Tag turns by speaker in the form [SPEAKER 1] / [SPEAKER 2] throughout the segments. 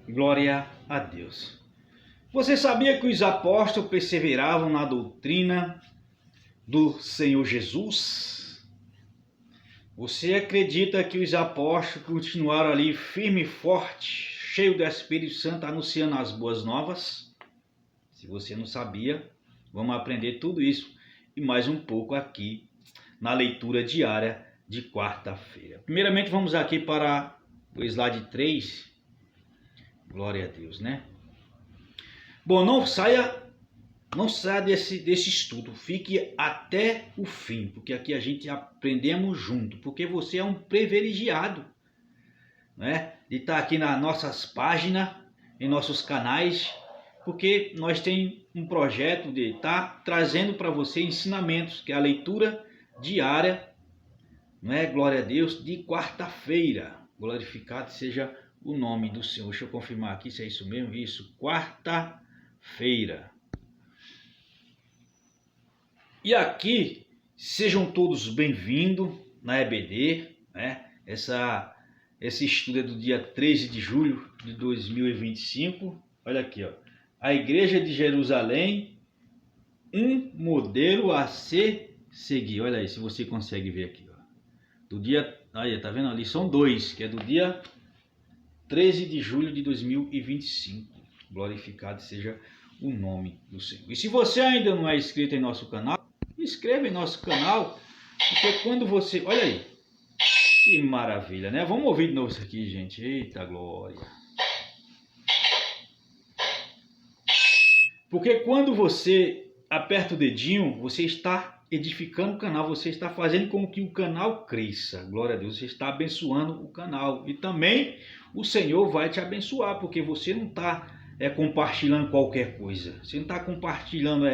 [SPEAKER 1] Glória a Deus. Você sabia que os apóstolos perseveravam na doutrina do Senhor Jesus? Você acredita que os apóstolos continuaram ali firme e forte, cheio do Espírito Santo, anunciando as boas novas? Se você não sabia, vamos aprender tudo isso e mais um pouco aqui na leitura diária de quarta-feira. Primeiramente, vamos aqui para o slide 3. Glória a Deus, né? Bom, não saia desse estudo, fique até o fim, porque aqui a gente aprendemos junto, porque você é um privilegiado, né? De estar aqui nas nossas páginas, em nossos canais, porque nós temos um projeto de estar trazendo para você ensinamentos, que é a leitura diária, não é? Glória a Deus, de quarta-feira. Glorificado seja o nome do Senhor. Deixa eu confirmar aqui se é isso mesmo. Isso, quarta-feira. E aqui, sejam todos bem-vindos na EBD, né? Esse estudo é do dia 13 de julho de 2025. Olha aqui, ó. A Igreja de Jerusalém, um modelo a ser seguido. Olha aí, se você consegue ver aqui, ó. Do dia, aí, tá vendo ali? São dois, que é do dia 13 de julho de 2025. Glorificado seja o nome do Senhor. E se você ainda não é inscrito em nosso canal, inscreva em nosso canal, porque quando você... Olha aí, que maravilha, né? Vamos ouvir de novo isso aqui, gente. Eita glória. Porque quando você aperta o dedinho, você está edificando o canal, você está fazendo com que o canal cresça. Glória a Deus, você está abençoando o canal. E também o Senhor vai te abençoar, porque você não está compartilhando qualquer coisa. Você não está compartilhando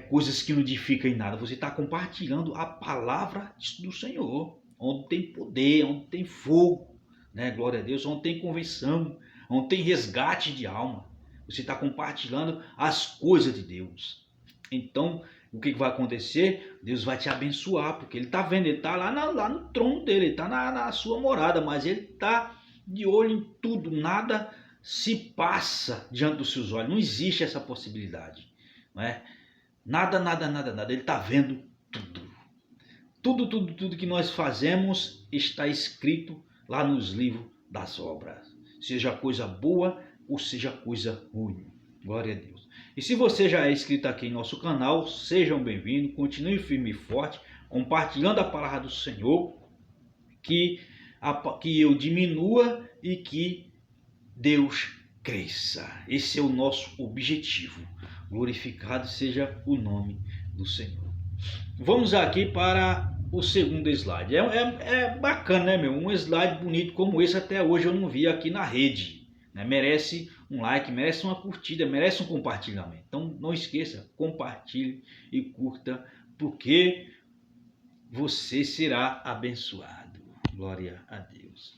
[SPEAKER 1] coisas que não edificam em nada. Você está compartilhando a palavra do Senhor, onde tem poder, onde tem fogo, né? Glória a Deus, onde tem convenção, onde tem resgate de alma. Você está compartilhando as coisas de Deus. Então, o que vai acontecer? Deus vai te abençoar, porque Ele está vendo, Ele está lá no trono dele, Ele está na sua morada, mas Ele está de olho em tudo, nada se passa diante dos seus olhos, não existe essa possibilidade, não é? Nada, Ele está vendo tudo. Tudo que nós fazemos está escrito lá nos livros das obras, seja coisa boa ou seja coisa ruim. Glória a Deus. E se você já é inscrito aqui em nosso canal, sejam bem-vindos, continue firme e forte, compartilhando a palavra do Senhor, que eu diminua e que Deus cresça. Esse é o nosso objetivo. Glorificado seja o nome do Senhor. Vamos aqui para o segundo slide. É bacana, né, meu? Um slide bonito como esse até hoje eu não vi aqui na rede. Né? Merece um like, merece uma curtida, merece um compartilhamento. Então não esqueça, compartilhe e curta, porque você será abençoado. Glória a Deus.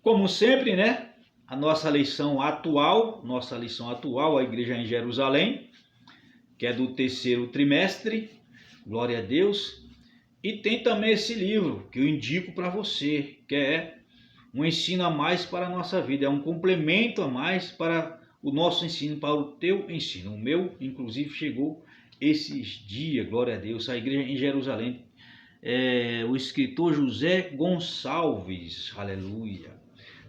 [SPEAKER 1] Como sempre, né? A nossa lição atual, a Igreja em Jerusalém, que é do terceiro trimestre. Glória a Deus. E tem também esse livro que eu indico para você, que é um ensino a mais para a nossa vida, é um complemento a mais para o nosso ensino, para o teu ensino. O meu, inclusive, chegou esses dias, glória a Deus, a Igreja em Jerusalém. O escritor José Gonçalves, aleluia,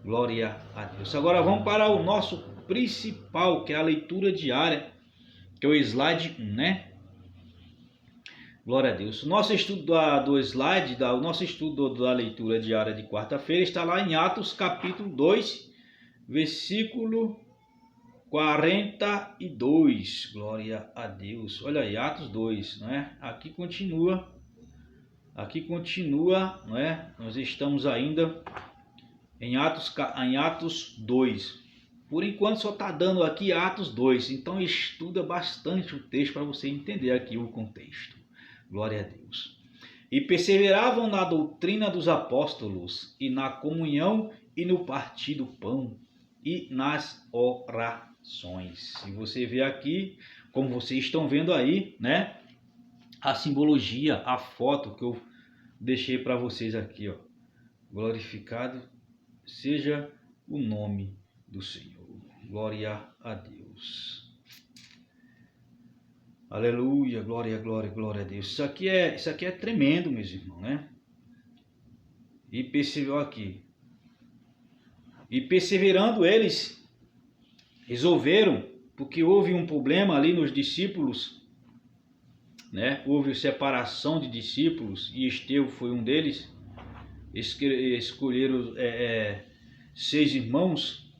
[SPEAKER 1] glória a Deus. Agora vamos para o nosso principal, que é a leitura diária, que é o slide 1, né? Glória a Deus. O nosso estudo o nosso estudo da leitura diária de quarta-feira está lá em Atos capítulo 2, versículo 42. Glória a Deus. Olha aí, Atos 2, não é? Aqui continua, não é? Nós estamos ainda em Atos 2. Por enquanto só está dando aqui Atos 2, então estuda bastante o texto para você entender aqui o contexto. Glória a Deus. E perseveravam na doutrina dos apóstolos, e na comunhão, e no partir do pão, e nas orações. E você vê aqui, como vocês estão vendo aí, né? A simbologia, a foto que eu deixei para vocês aqui, ó. Glorificado seja o nome do Senhor. Glória a Deus. Aleluia, glória, glória, glória a Deus. Isso aqui é tremendo, meus irmãos, né? E percebeu aqui. E perseverando eles, resolveram, porque houve um problema ali nos discípulos, né? Houve separação de discípulos e Estevão foi um deles. Escolheram 6 irmãos,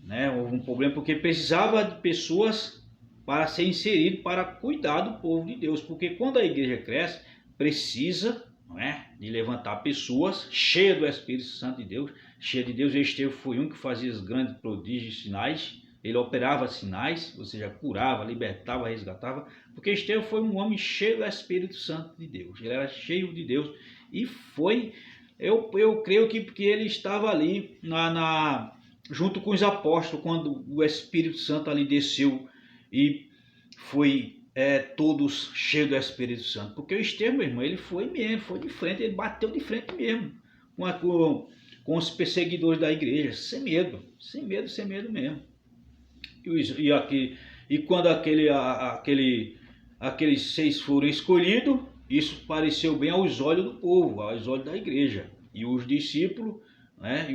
[SPEAKER 1] né? Houve um problema porque precisava de pessoas para ser inserido, para cuidar do povo de Deus, porque quando a igreja cresce, precisa, não é, de levantar pessoas cheias do Espírito Santo de Deus, cheia de Deus. Estevão foi um que fazia os grandes prodígios e sinais, ele operava sinais, ou seja, curava, libertava, resgatava, porque Estevão foi um homem cheio do Espírito Santo de Deus, ele era cheio de Deus, e foi, eu creio que porque ele estava ali junto com os apóstolos, quando o Espírito Santo ali desceu, e foi todos cheios do Espírito Santo. Porque o Estevão, meu irmão, ele foi mesmo, foi de frente, ele bateu de frente mesmo com os perseguidores da igreja, sem medo mesmo. E quando aqueles 6 foram escolhidos, isso pareceu bem aos olhos do povo, aos olhos da igreja. E os discípulos, né,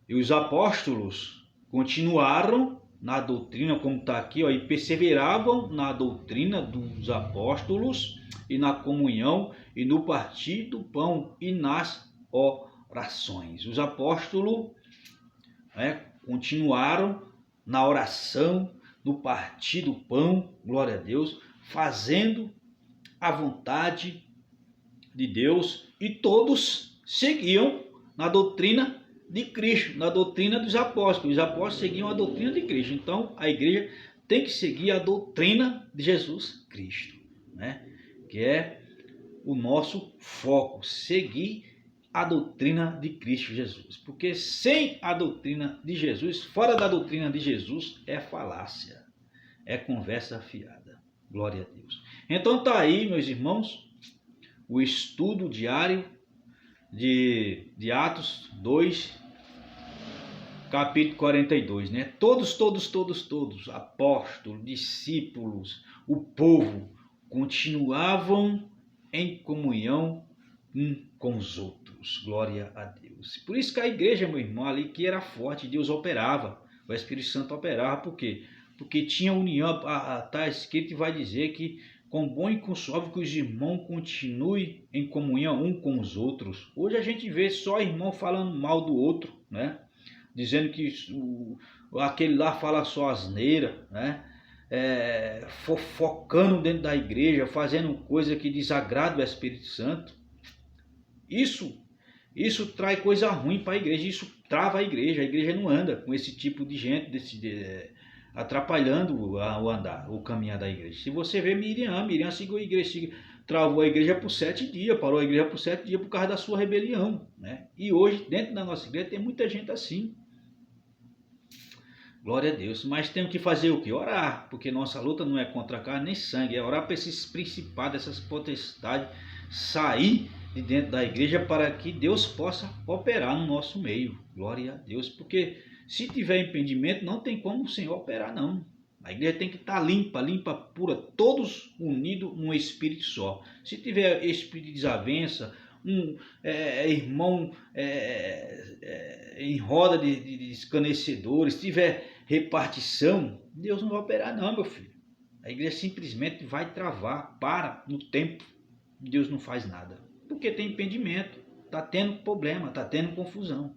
[SPEAKER 1] e os apóstolos continuaram na doutrina, como está aqui, ó, e perseveravam na doutrina dos apóstolos e na comunhão e no partir do pão e nas orações. Os apóstolos, né, continuaram na oração, no partir do pão, glória a Deus, fazendo a vontade de Deus, e todos seguiam na doutrina de Cristo, na doutrina dos apóstolos. Os apóstolos seguiam a doutrina de Cristo. Então a igreja tem que seguir a doutrina de Jesus Cristo, né? Que é o nosso foco, seguir a doutrina de Cristo Jesus. Porque sem a doutrina de Jesus, fora da doutrina de Jesus, é falácia, é conversa fiada. Glória a Deus. Então tá aí, meus irmãos, o estudo diário de Atos 2, capítulo 42, né? Todos, apóstolos, discípulos, o povo, continuavam em comunhão com os outros. Glória a Deus. Por isso que a igreja, meu irmão, ali que era forte, Deus operava, o Espírito Santo operava. Por quê? Porque tinha união. Está escrito e vai dizer que com bom e com suave que os irmãos continuem em comunhão um com os outros. Hoje a gente vê só irmão falando mal do outro, né? Dizendo que aquele lá fala só asneira, né? Fofocando dentro da igreja, fazendo coisa que desagrada o Espírito Santo. Isso traz coisa ruim para a igreja, isso trava a igreja não anda com esse tipo de gente, atrapalhando o caminhar da igreja. Se você vê Miriam seguiu a igreja, travou a igreja por 7 dias, parou a igreja por 7 dias por causa da sua rebelião, né? E hoje, dentro da nossa igreja, tem muita gente assim. Glória a Deus. Mas temos que fazer o quê? Orar, porque nossa luta não é contra carne nem sangue, é orar para esses principados, essas potestades sair de dentro da igreja para que Deus possa operar no nosso meio. Glória a Deus, porque se tiver impedimento, não tem como o Senhor operar, não. A igreja tem que estar limpa, pura, todos unidos num espírito só. Se tiver espírito de desavença, irmão em roda de escarnecedores, se tiver repartição, Deus não vai operar não, meu filho. A igreja simplesmente vai travar, para no tempo. Deus não faz nada, porque tem impedimento, está tendo problema, está tendo confusão,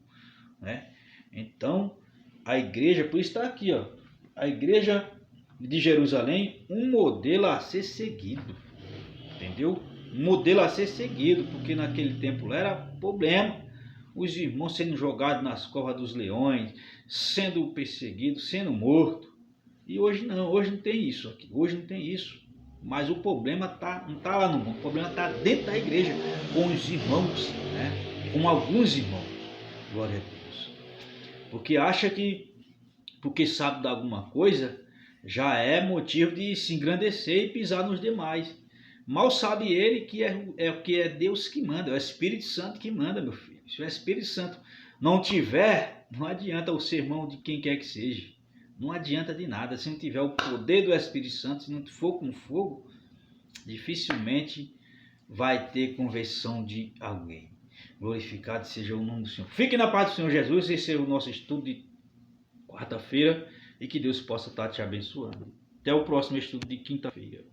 [SPEAKER 1] né? Então, a igreja, por isso está aqui, ó, a igreja de Jerusalém, um modelo a ser seguido, entendeu? Um modelo a ser seguido, porque naquele tempo lá era problema, os irmãos sendo jogados nas covas dos leões, sendo perseguidos, sendo mortos. E hoje não tem isso aqui, hoje não tem isso. Mas o problema não está lá no mundo, o problema está dentro da igreja, com os irmãos, né? Com alguns irmãos. Glória a Deus. Porque acha que, porque sabe de alguma coisa, já é motivo de se engrandecer e pisar nos demais. Mal sabe ele que é Deus que manda, é o Espírito Santo que manda, meu filho. Se o Espírito Santo não tiver Não adianta o sermão de quem quer que seja. Não adianta de nada. Se não tiver o poder do Espírito Santo, se não for com fogo, dificilmente vai ter conversão de alguém. Glorificado seja o nome do Senhor. Fique na paz do Senhor Jesus. Esse é o nosso estudo de quarta-feira e que Deus possa estar te abençoando. Até o próximo estudo de quinta-feira.